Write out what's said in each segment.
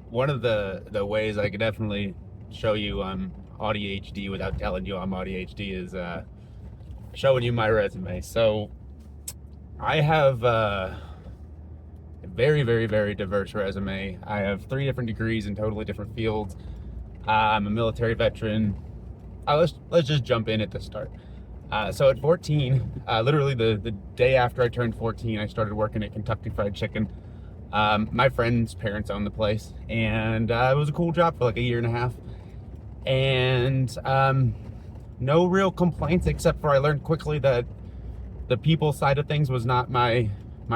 one of the ways I could definitely show you I'm AuDHD without telling you I'm AuDHD is showing you my resume. So I have a very, very, very diverse resume. I have 3 different degrees in totally different fields. I'm a military veteran. Let's just jump in at the start. So at 14, literally the day after I turned 14, I started working at Kentucky Fried Chicken. My friend's parents owned the place, and it was a cool job for like a year and a half. And no real complaints, except for I learned quickly that the people side of things was not my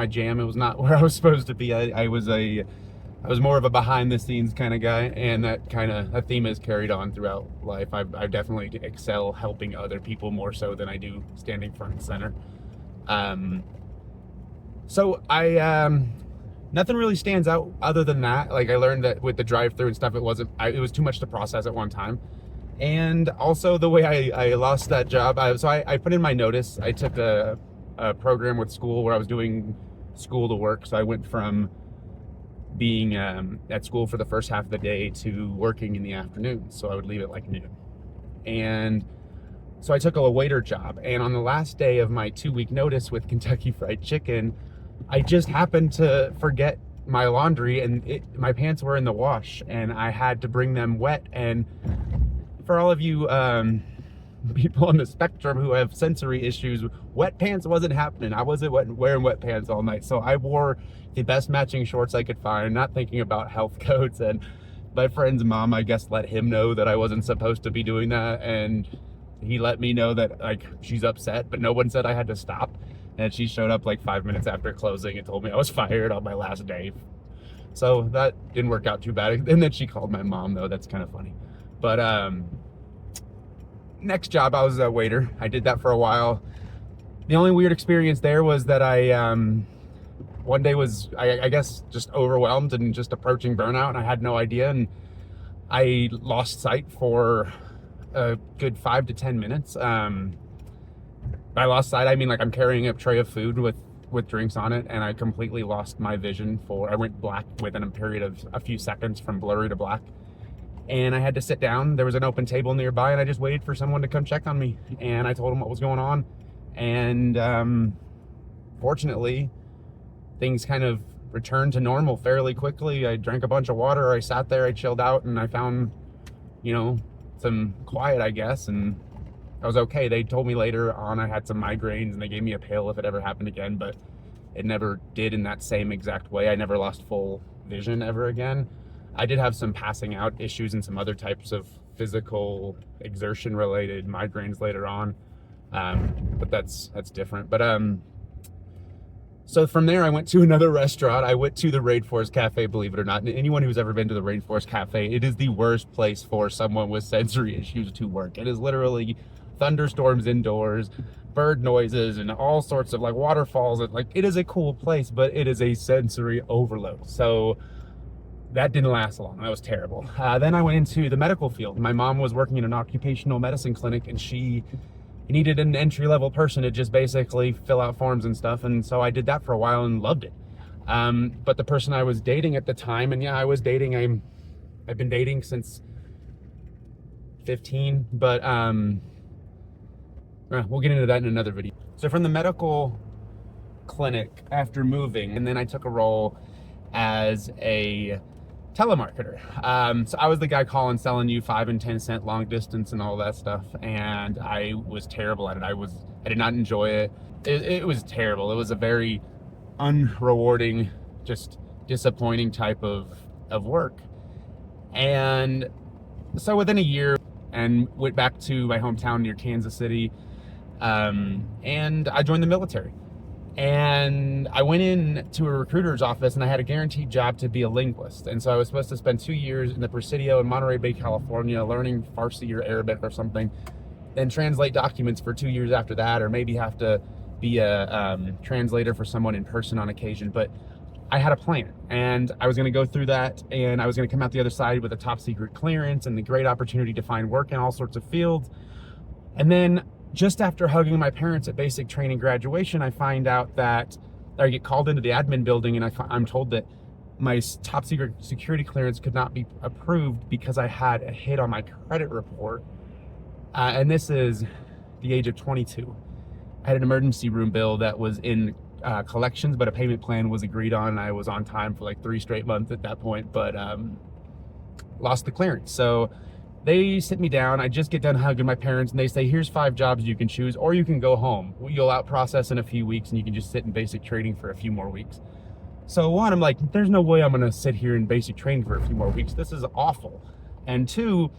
jam. It was not where I was supposed to be. I was more of a behind the scenes kind of guy, and that theme is carried on throughout life. I definitely excel helping other people more so than I do standing front and center. So nothing really stands out other than that. Like, I learned that with the drive-through and stuff, it was too much to process at one time. And also the way I lost that job, I put in my notice. I took a program with school where I was doing school to work. So I went from being at school for the first half of the day to working in the afternoon. So I would leave at like noon. And so I took a waiter job. And on the last day of my 2-week notice with Kentucky Fried Chicken, I just happened to forget my laundry, and my pants were in the wash, and I had to bring them wet. And for all of you people on the spectrum who have sensory issues, wet pants wasn't happening. I wasn't wearing wet pants all night. So I wore the best matching shorts I could find, not thinking about health codes. And my friend's mom, I guess, let him know that I wasn't supposed to be doing that. And he let me know that, like, she's upset, but no one said I had to stop. And she showed up like 5 minutes after closing and told me I was fired on my last day. So that didn't work out too bad. And then she called my mom, though. That's kind of funny. But next job, I was a waiter. I did that for a while. The only weird experience there was that I one day was, I guess, just overwhelmed and just approaching burnout, and I had no idea. And I lost sight for a good 5 to 10 minutes. By lost sight, I mean, like, I'm carrying a tray of food with drinks on it, and I completely lost my vision I went black within a period of a few seconds, from blurry to black. And I had to sit down. There was an open table nearby, and I just waited for someone to come check on me. And I told them what was going on. And fortunately, things kind of returned to normal fairly quickly. I drank a bunch of water. I sat there, I chilled out, and I found, some quiet, I guess. And I was okay. They told me later on I had some migraines, and they gave me a pill if it ever happened again, but it never did in that same exact way. I never lost full vision ever again. I did have some passing out issues and some other types of physical exertion related migraines later on. But that's different. But so from there, I went to another restaurant. I went to the Rainforest Cafe, believe it or not. And anyone who's ever been to the Rainforest Cafe, it is the worst place for someone with sensory issues to work. It is literally thunderstorms indoors, bird noises, and all sorts of like waterfalls. Like, it is a cool place, but it is a sensory overload. So that didn't last long. That was terrible. Then I went into the medical field. My mom was working in an occupational medicine clinic, and she needed an entry-level person to just basically fill out forms and stuff. And so I did that for a while and loved it. But the person I was dating at the time, and yeah, I was dating, I've been dating since 15, but we'll get into that in another video. So from the medical clinic, after moving, and then I took a role as a telemarketer. So I was the guy calling, selling you 5 and 10 cent long distance and all that stuff. And I was terrible at it. I did not enjoy it. It was terrible. It was a very unrewarding, just disappointing type of work. And so within a year, and went back to my hometown near Kansas City, and I joined the military. And I went in to a recruiter's office, and I had a guaranteed job to be a linguist. And so I was supposed to spend 2 years in the Presidio in Monterey Bay, California, learning Farsi or Arabic or something, then translate documents for 2 years after that, or maybe have to be a translator for someone in person on occasion. But I had a plan, and I was going to go through that, and I was going to come out the other side with a top secret clearance and the great opportunity to find work in all sorts of fields. And then just after hugging my parents at basic training graduation, I find out that I get called into the admin building, and I'm told that my top secret security clearance could not be approved because I had a hit on my credit report. And this is the age of 22. I had an emergency room bill that was in collections, but a payment plan was agreed on. And I was on time for like 3 straight months at that point, but lost the clearance. So they sit me down. I just get done hugging my parents, and they say, here's 5 jobs you can choose, or you can go home. You'll out process in a few weeks, and you can just sit in basic training for a few more weeks. So one, I'm like, there's no way I'm gonna sit here in basic training for a few more weeks. This is awful. And 2,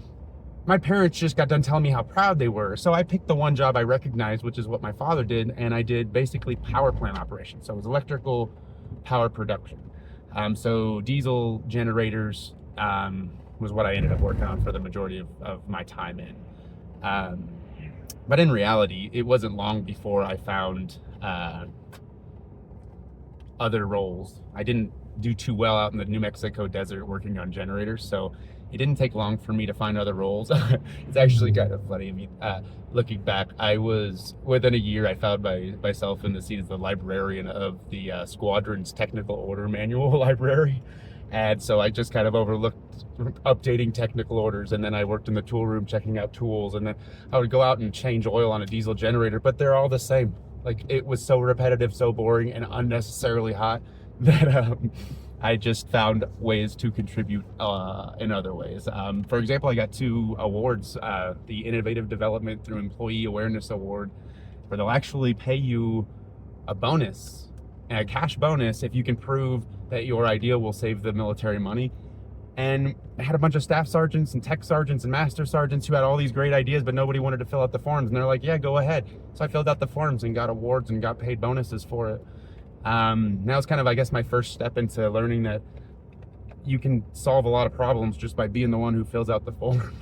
my parents just got done telling me how proud they were. So I picked the one job I recognized, which is what my father did, and I did basically power plant operations. So it was electrical power production. So diesel generators was what I ended up working on for the majority of my time in. But in reality, it wasn't long before I found other roles. I didn't do too well out in the New Mexico desert working on generators, so it didn't take long for me to find other roles. It's actually kind of funny. I mean, looking back, I was, within a year, I found myself in the seat as the librarian of the squadron's technical order manual library. And so I just kind of overlooked updating technical orders, and then I worked in the tool room checking out tools, and then I would go out and change oil on a diesel generator, but they're all the same. Like, it was so repetitive, so boring, and unnecessarily hot that I just found ways to contribute in other ways. For example, I got 2 awards, the Innovative Development Through Employee Awareness Award, where they'll actually pay you a bonus, a cash bonus, if you can prove that your idea will save the military money. And I had a bunch of staff sergeants and tech sergeants and master sergeants who had all these great ideas, but nobody wanted to fill out the forms. And they're like, yeah, go ahead. So I filled out the forms and got awards and got paid bonuses for it. Now it's kind of, I guess, my first step into learning that you can solve a lot of problems just by being the one who fills out the form.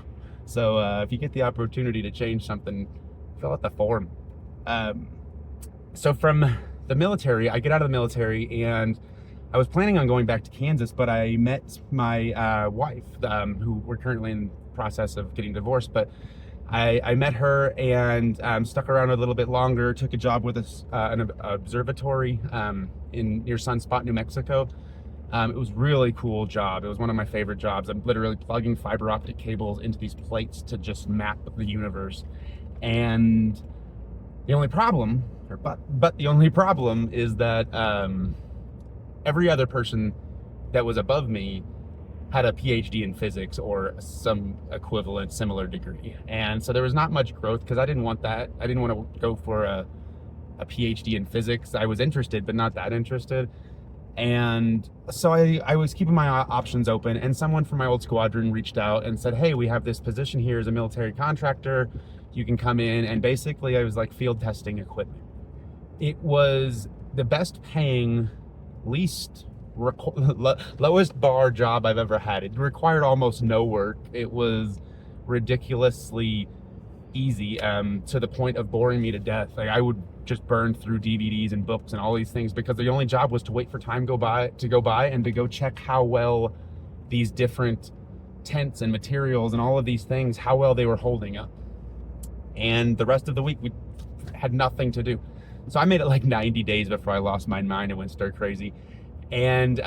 So if you get the opportunity to change something, fill out the form. So from the military, I get out of the military, and I was planning on going back to Kansas, but I met my wife, who we're currently in the process of getting divorced, but I met her and stuck around a little bit longer, took a job with an observatory near Sunspot, New Mexico. It was a really cool job. It was one of my favorite jobs. I'm literally plugging fiber optic cables into these plates to just map the universe. And the only problem, but the only problem is that every other person that was above me had a PhD in physics or some equivalent similar degree. And so there was not much growth because I didn't want that. I didn't want to go for a PhD in physics. I was interested, but not that interested. And so I was keeping my options open, and someone from my old squadron reached out and said, hey, we have this position here as a military contractor. You can come in. And basically I was like field testing equipment. It was the best paying, lowest bar job I've ever had. It required almost no work. It was ridiculously easy, to the point of boring me to death. Like, I would just burn through DVDs and books and all these things because the only job was to wait for time to go by and to go check how well these different tents and materials and all of these things, how well they were holding up. And the rest of the week we had nothing to do. So I made it like 90 days before I lost my mind and went stir crazy. And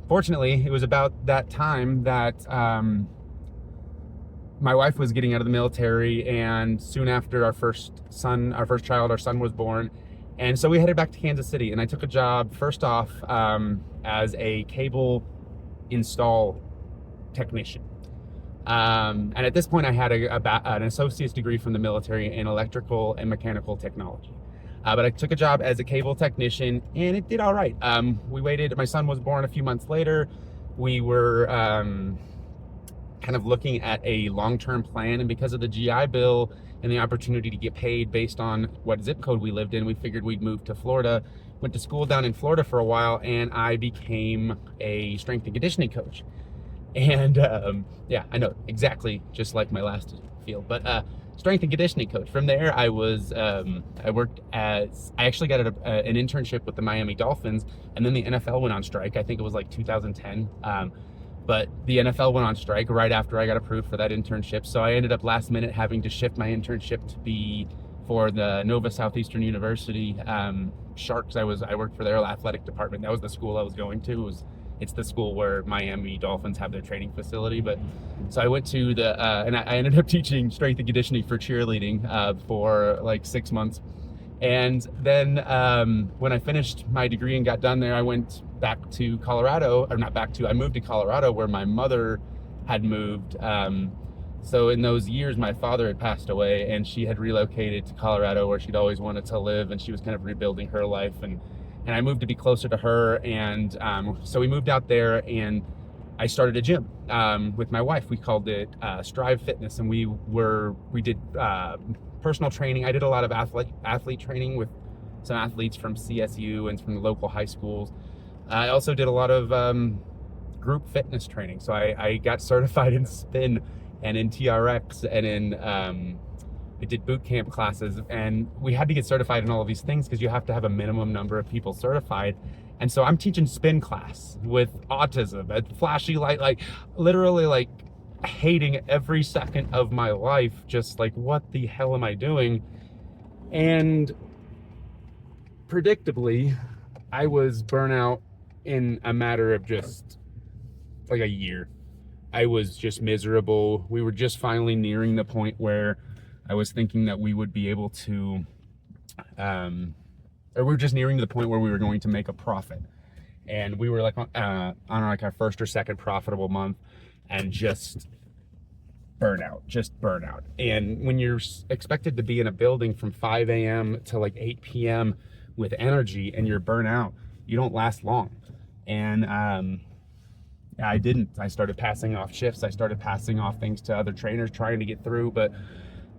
fortunately, it was about that time that my wife was getting out of the military, and soon after our first child was born. And so we headed back to Kansas City, and I took a job first off as a cable install technician. And at this point I had an associate's degree from the military in electrical and mechanical technology. But I took a job as a cable technician, and it did all right. We waited, my son was born a few months later. We were kind of looking at a long-term plan, and because of the GI Bill and the opportunity to get paid based on what zip code we lived in, we figured we'd move to Florida. Went to school down in Florida for a while, and I became a strength and conditioning coach. And yeah, I know, exactly just like my last field, but strength and conditioning coach. From there, I actually got an internship with the Miami Dolphins, and then the NFL went on strike. I think it was like 2010. But the NFL went on strike right after I got approved for that internship. So I ended up last minute having to shift my internship to be for the Nova Southeastern University Sharks. I worked for their athletic department. That was the school I was going to. It was It's the school where Miami Dolphins have their training facility. But so I went to and I ended up teaching strength and conditioning for cheerleading for like 6 months. And then when I finished my degree and got done there, I went back to Colorado, or not back to, I moved to Colorado where my mother had moved. So in those years, my father had passed away and she had relocated to Colorado where she'd always wanted to live, and she was kind of rebuilding her life. And I moved to be closer to her. And so we moved out there and I started a gym with my wife. We called it Strive Fitness, and we did personal training. I did a lot of athlete training with some athletes from CSU and from the local high schools. I also did a lot of group fitness training. So I got certified in spin and in TRX and in I did boot camp classes, and we had to get certified in all of these things because you have to have a minimum number of people certified. And so I'm teaching spin class with autism at flashy light, like literally like hating every second of my life, just like, what the hell am I doing? And predictably, I was burnout in a matter of just like a year. I was just miserable. We were just finally nearing the point where I was thinking that we would be able to, or we were just nearing to the point where we were going to make a profit. And we were like on like our first or second profitable month, and just burnout. And when you're expected to be in a building from 5 a.m. to like 8 p.m. with energy and you're burnout, you don't last long. And I didn't. I started passing off shifts. I started passing off things to other trainers trying to get through, but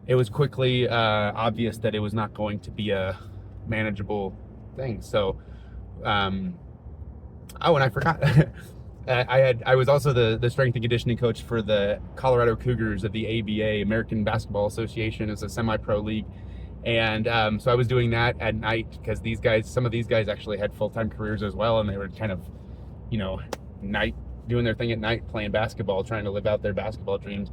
it was quickly obvious that it was not going to be a manageable thing. So, and I forgot. I was also the strength and conditioning coach for the Colorado Cougars of the ABA, American Basketball Association. It's a semi-pro league. And so I was doing that at night because some of these guys actually had full-time careers as well, and they were kind of, doing their thing at night, playing basketball, trying to live out their basketball dreams.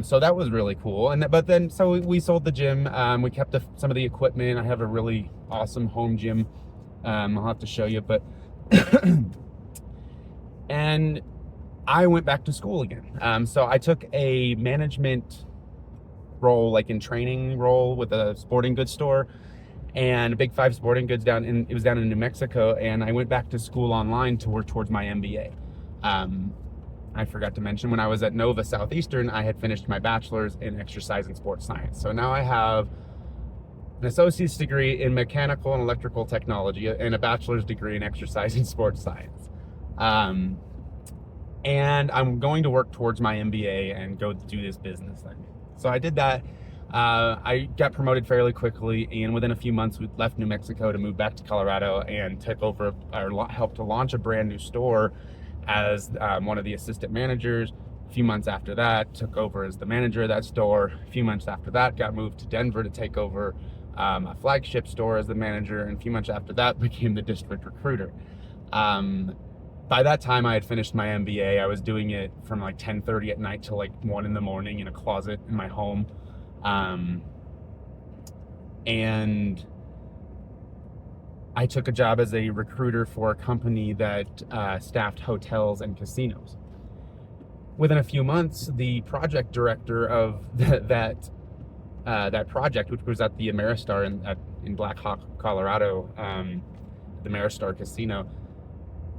So that was really cool. But then we sold the gym. We kept some of the equipment. I have a really awesome home gym. I'll have to show you, but and I went back to school again. So I took a management role, like in training role with a sporting goods store and a Big Five sporting goods down in New Mexico. And I went back to school online to work towards my MBA. I forgot to mention, when I was at Nova Southeastern, I had finished my bachelor's in exercise and sports science. So now I have an associate's degree in mechanical and electrical technology and a bachelor's degree in exercise and sports science. And I'm going to work towards my MBA and go do this business thing. So I did that. I got promoted fairly quickly, and within a few months, we left New Mexico to move back to Colorado and took over or helped to launch a brand new store as one of the assistant managers. A few months after that, took over as the manager of that store. A few months after that, got moved to Denver to take over a flagship store as the manager. And a few months after that, became the district recruiter. By that time, I had finished my MBA. I was doing it from like 10:30 at night till like 1 in the morning in a closet in my home. And I took a job as a recruiter for a company that staffed hotels and casinos. Within a few months, the project director of that project, which was at the Ameristar in Black Hawk, Colorado, the Ameristar Casino,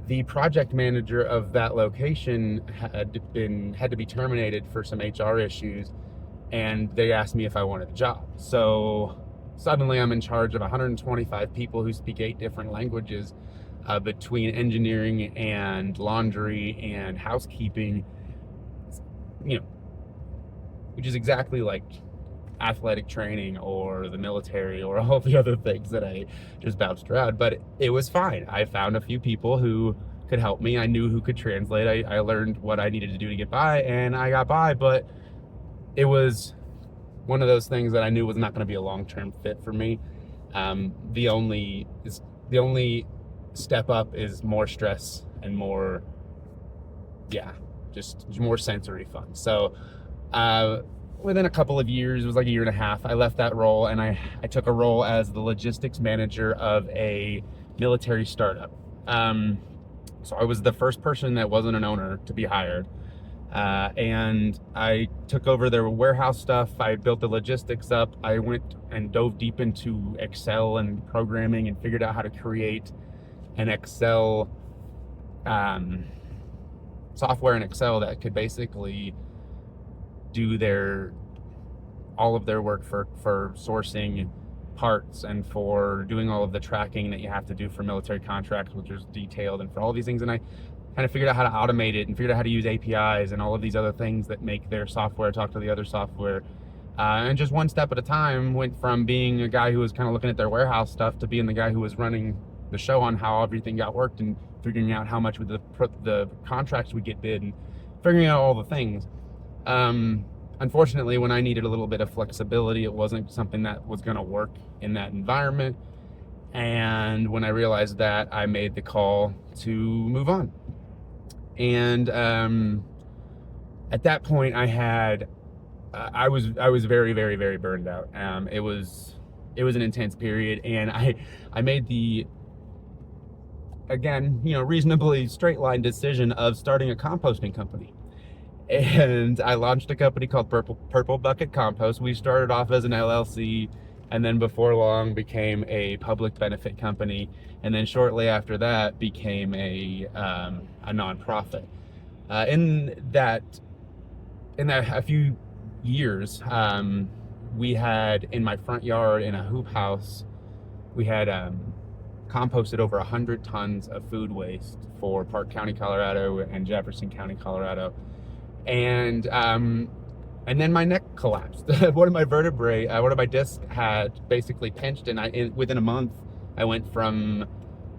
the project manager of that location had to be terminated for some HR issues, and they asked me if I wanted the job. So suddenly I'm in charge of 125 people who speak 8 different languages, between engineering and laundry and housekeeping, which is exactly like athletic training or the military or all the other things that I just bounced around. But it was fine. I found a few people who could help me. I knew who could translate. I learned what I needed to do to get by, and I got by. But it was one of those things that I knew was not going to be a long-term fit for me. The only step up is more stress and more, just more sensory fun. So within a couple of years, it was like a year and a half, I left that role, and I took a role as the logistics manager of a military startup. So I was the first person that wasn't an owner to be hired. And I took over their warehouse stuff. I built the logistics up. I went and dove deep into Excel and programming and figured out how to create an Excel software in Excel that could basically do all of their work for sourcing parts and for doing all of the tracking that you have to do for military contracts, which is detailed, and for all these things. And I kind of figured out how to automate it and figured out how to use APIs and all of these other things that make their software talk to the other software. And just one step at a time, went from being a guy who was kind of looking at their warehouse stuff to being the guy who was running the show on how everything got worked and figuring out how much with the contracts would get bid and figuring out all the things. Unfortunately, when I needed a little bit of flexibility, it wasn't something that was going to work in that environment. And when I realized that, I made the call to move on. And at that point, I was very, very, very burned out. It was an intense period, and I made the, again, reasonably straight line decision of starting a composting company. And I launched a company called Purple Bucket Compost. We started off as an LLC, and then before long became a public benefit company, and then shortly after that became a nonprofit. In that a few years, we had, in my front yard in a hoop house, we had composted over 100 tons of food waste for Park County, Colorado and Jefferson County, Colorado. And then my neck collapsed. One of my vertebrae, one of my discs had basically pinched, and within a month, I went from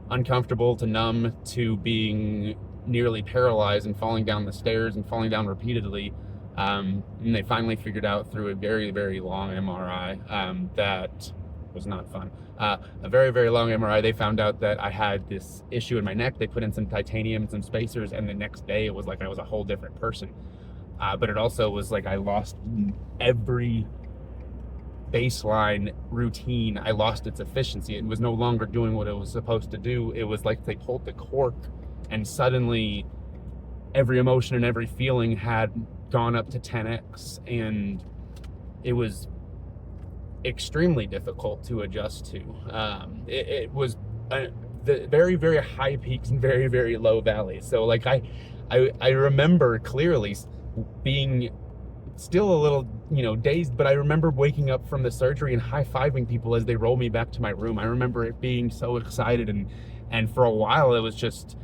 uncomfortable to numb to being nearly paralyzed and falling down the stairs and falling down repeatedly. And they finally figured out through a very, very long MRI, that was not fun. A very, very long MRI, they found out that I had this issue in my neck. They put in some titanium and some spacers, and the next day it was like I was a whole different person. But it also was like I lost every baseline routine. I lost its efficiency. It was no longer doing what it was supposed to do. It was like they pulled the cork, and suddenly every emotion and every feeling had gone up to 10x, and it was extremely difficult to adjust to. It was the very, very high peaks and very, very low valleys. So like I remember clearly being still a little, dazed, but I remember waking up from the surgery and high-fiving people as they rolled me back to my room. I remember it being so excited, and for a while it was just,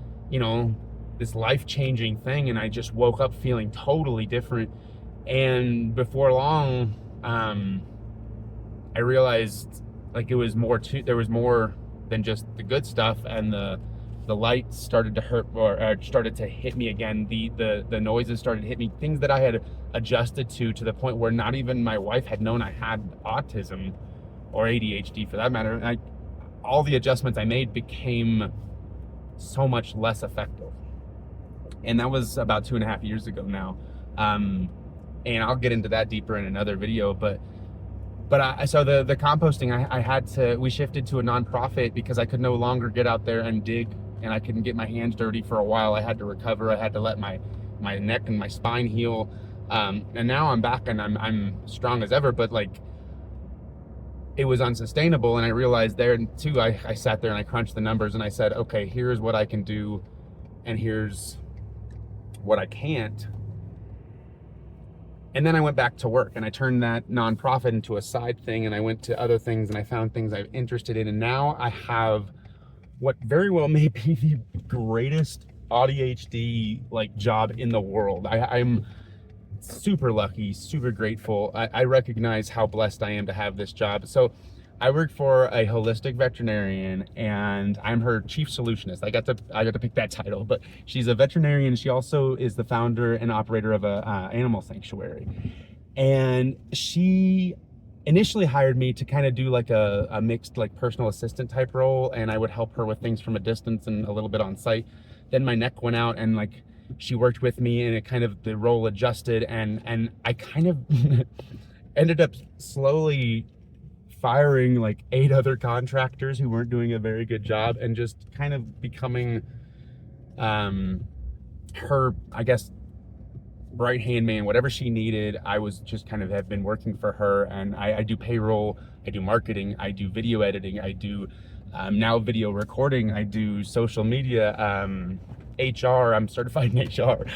this life-changing thing, and I just woke up feeling totally different. And before long, I realized like there was more than just the good stuff, and the light started to hurt, or started to hit me again. The noises started to hit me, things that I had adjusted to the point where not even my wife had known I had autism or ADHD for that matter. And all the adjustments I made became so much less effective. And that was about 2.5 years ago now. And I'll get into that deeper in another video, but so the composting, we shifted to a nonprofit because I could no longer get out there and dig, and I couldn't get my hands dirty for a while. I had to recover. I had to let my neck and my spine heal. And now I'm back and I'm strong as ever, but like it was unsustainable. And I realized there too, I sat there and I crunched the numbers and I said, okay, here's what I can do and here's what I can't. And then I went back to work and I turned that nonprofit into a side thing, and I went to other things and I found things I'm interested in. And now I have what very well may be the greatest AuDHD job in the world. I'm super lucky, super grateful. I recognize how blessed I am to have this job. So I work for a holistic veterinarian, and I'm her chief solutionist. I got to pick that title, but she's a veterinarian. She also is the founder and operator of a animal sanctuary. And she initially hired me to kind of do like a mixed personal assistant type role, and I would help her with things from a distance and a little bit on site. Then my neck went out, and she worked with me, and it kind of, the role adjusted, and I kind of ended up slowly firing 8 other contractors who weren't doing a very good job, and just kind of becoming Her, I guess, right hand man, whatever she needed, I was just kind of have been working for her. And I do payroll, I do marketing, I do video editing, I do now video recording, I do social media, HR, I'm certified in HR,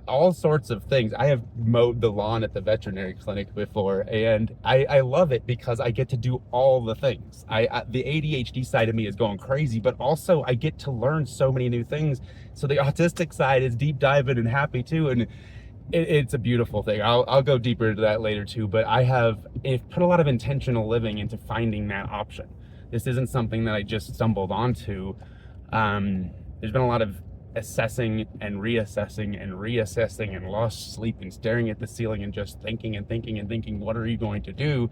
all sorts of things. I have mowed the lawn at the veterinary clinic before, and I love it because I get to do all the things. The ADHD side of me is going crazy, but also I get to learn so many new things. So the autistic side is deep diving and happy too, and it's a beautiful thing. I'll go deeper into that later too, but I've put a lot of intentional living into finding that option. This isn't something that I just stumbled onto. There's been a lot of assessing and reassessing and reassessing and lost sleep and staring at the ceiling and just thinking and thinking and thinking, what are you going to do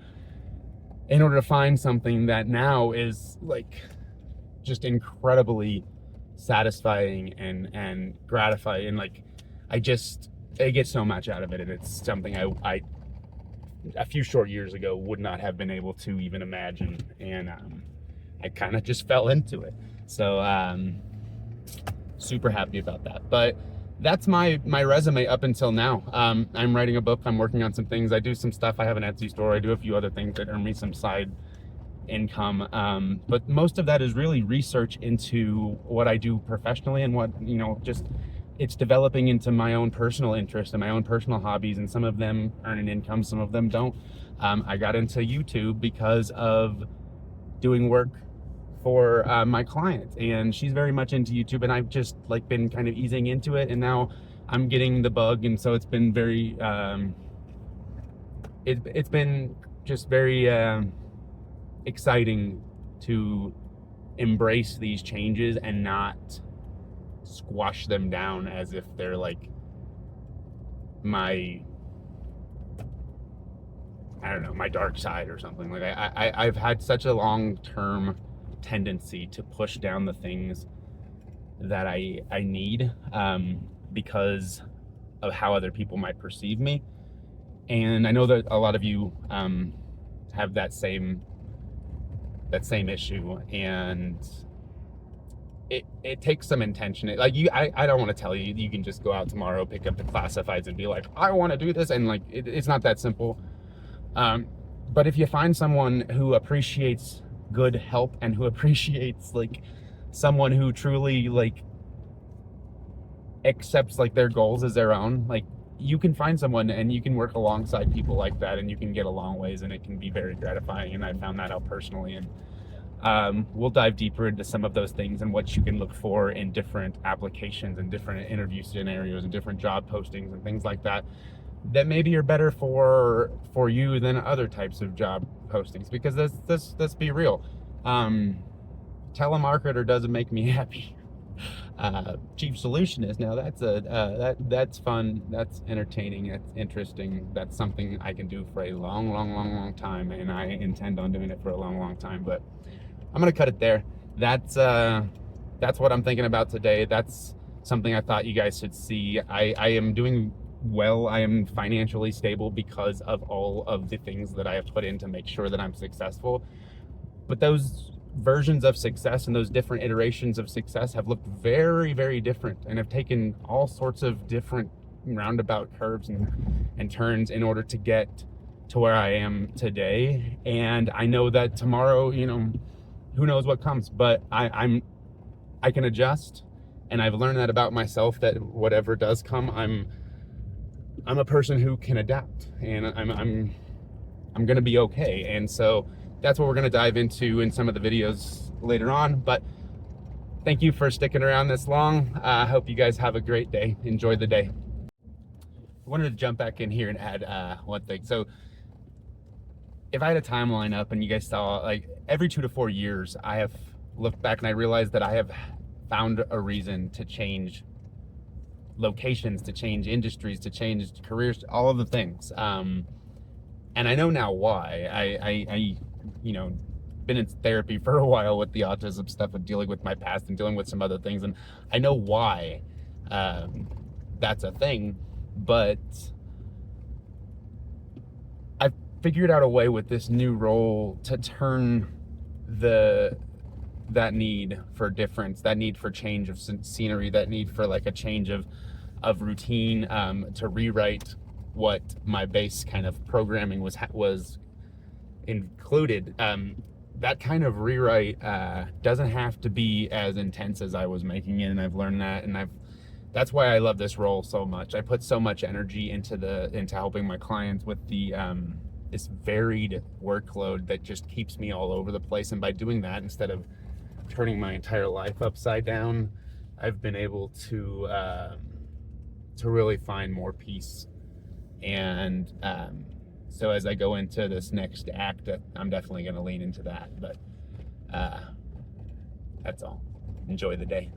in order to find something that now is like just incredibly satisfying and gratifying, and like I get so much out of it, and it's something I a few short years ago would not have been able to even imagine, and I kind of just fell into it. So super happy about that. But that's my resume up until now. I'm writing a book, I'm working on some things, I do some stuff, I have an Etsy store, I do a few other things that earn me some side income, but most of that is really research into what I do professionally, and what, just it's developing into my own personal interests and my own personal hobbies, and some of them earn an income, some of them don't. I got into YouTube because of doing work for my client, and she's very much into YouTube, and I've just like been kind of easing into it, and now I'm getting the bug, and so it's been very it's been just very exciting to embrace these changes and not squash them down as if they're like my, I don't know, my dark side or something. Like I've had such a long-term tendency to push down the things that I need because of how other people might perceive me. And I know that a lot of you have that same issue, and it takes some intention. Like I don't want to tell you, you can just go out tomorrow, pick up the classifieds and be like, I want to do this. And like, it's not that simple. But if you find someone who appreciates good help and who appreciates like someone who truly like accepts like their goals as their own, like you can find someone and you can work alongside people like that, and you can get a long ways, and it can be very gratifying. And I found that out personally, and we'll dive deeper into some of those things and what you can look for in different applications and different interview scenarios and different job postings and things like that maybe are better for you than other types of job postings. Because let's be real, telemarketer doesn't make me happy. Chief solutionist, now that's fun, that's entertaining, that's interesting, that's something I can do for a long time, and I intend on doing it for a long time. But I'm gonna cut it there. That's what I'm thinking about today. That's something I thought you guys should see. I am doing well. I am financially stable because of all of the things that I have put in to make sure that I'm successful. But those versions of success and those different iterations of success have looked very different, and have taken all sorts of different roundabout curves and turns in order to get to where I am today. And I know that tomorrow, who knows what comes, but I can adjust, and I've learned that about myself, that whatever does come, I'm a person who can adapt, and I'm gonna be okay. And so that's what we're gonna dive into in some of the videos later on. But thank you for sticking around this long. I hope you guys have a great day. Enjoy the day. I wanted to jump back in here and add one thing. So if I had a timeline up and you guys saw, like, every 2 to 4 years, I have looked back and I realized that I have found a reason to change locations, to change industries, to change careers, all of the things. And I know now why. I been in therapy for a while with the autism stuff and dealing with my past and dealing with some other things, and I know why that's a thing. But I've figured out a way with this new role to turn the that need for difference, that need for change of scenery, that need for like a change of routine, to rewrite what my base kind of programming was included. That kind of rewrite doesn't have to be as intense as I was making it, and I've learned that, and that's why I love this role so much. I put so much energy into helping my clients with the this varied workload that just keeps me all over the place. And by doing that, instead of turning my entire life upside down, I've been able to really find more peace. And so as I go into this next act, I'm definitely going to lean into that. But that's all. Enjoy the day.